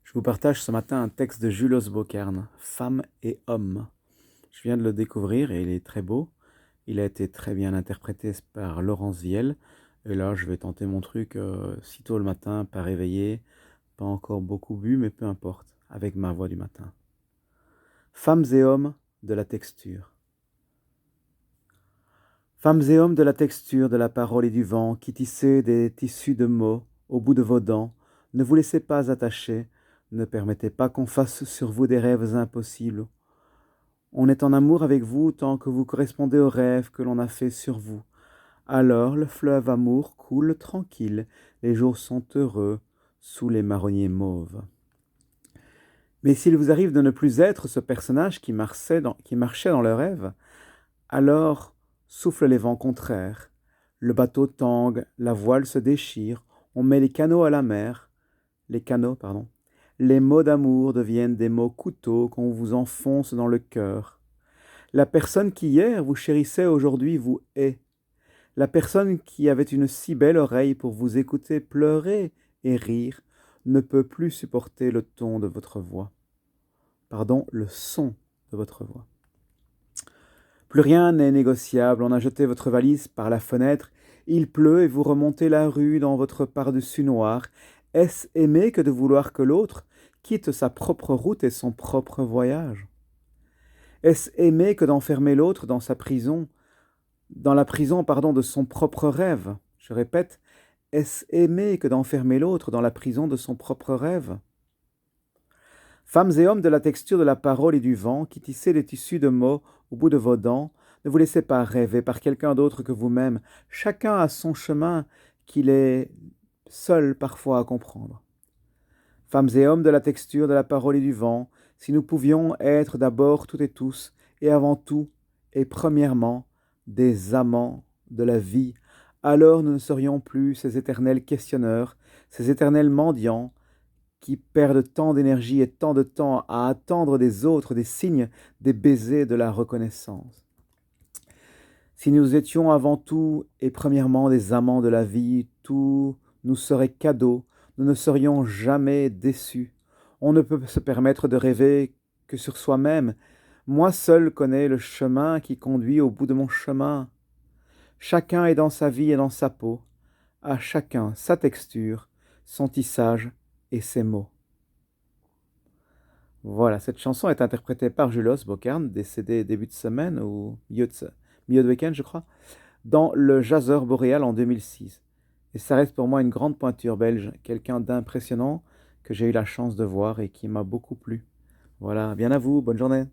Je vous partage ce matin un texte de Jules Bocern, Femmes et hommes. Je viens de le découvrir et il est très beau. Il a été très bien interprété par Laurence Vielle. Et là, je vais tenter mon truc si tôt le matin, pas réveillé, pas encore beaucoup bu, mais peu importe, avec ma voix du matin. Femmes et hommes de la texture. Femmes et hommes de la texture, de la parole et du vent, qui tissez des tissus de mots au bout de vos dents, ne vous laissez pas attacher, ne permettez pas qu'on fasse sur vous des rêves impossibles. On est en amour avec vous tant que vous correspondez aux rêves que l'on a faits sur vous. Alors le fleuve amour coule tranquille, les jours sont heureux sous les marronniers mauves. Mais s'il vous arrive de ne plus être ce personnage qui marchait dans le rêve, alors soufflent les vents contraires, le bateau tangue, la voile se déchire, on met les canaux à la mer, les mots d'amour deviennent des mots couteaux qu'on vous enfonce dans le cœur. La personne qui hier vous chérissait aujourd'hui vous hait. La personne qui avait une si belle oreille pour vous écouter pleurer et rire ne peut plus supporter le ton de votre voix. Le son de votre voix. Plus rien n'est négociable, on a jeté votre valise par la fenêtre, il pleut et vous remontez la rue dans votre pardessus noir. Est-ce aimer que de vouloir que l'autre quitte sa propre route et son propre voyage? Est-ce aimer que d'enfermer l'autre dans la prison de son propre rêve? Je répète, est-ce aimer que d'enfermer l'autre dans la prison de son propre rêve? Femmes et hommes de la texture de la parole et du vent, qui tissez les tissus de mots au bout de vos dents, ne vous laissez pas rêver par quelqu'un d'autre que vous-même. Chacun a son chemin qu'il est seul parfois à comprendre. Femmes et hommes de la texture de la parole et du vent, si nous pouvions être d'abord toutes et tous, et avant tout, et premièrement, des amants de la vie, alors nous ne serions plus ces éternels questionneurs, ces éternels mendiants, qui perdent tant d'énergie et tant de temps à attendre des autres des signes, des baisers, de la reconnaissance. Si nous étions avant tout et premièrement des amants de la vie, tout nous serait cadeau, nous ne serions jamais déçus. On ne peut se permettre de rêver que sur soi-même. Moi seul connais le chemin qui conduit au bout de mon chemin. Chacun est dans sa vie et dans sa peau, à chacun sa texture, son tissage et ses mots. Voilà, cette chanson est interprétée par Jules Bocern, décédé début de semaine, ou milieu de week-end, je crois, dans le Jazzeur Boréal en 2006. Et ça reste pour moi une grande pointure belge, quelqu'un d'impressionnant que j'ai eu la chance de voir et qui m'a beaucoup plu. Voilà, bien à vous, bonne journée.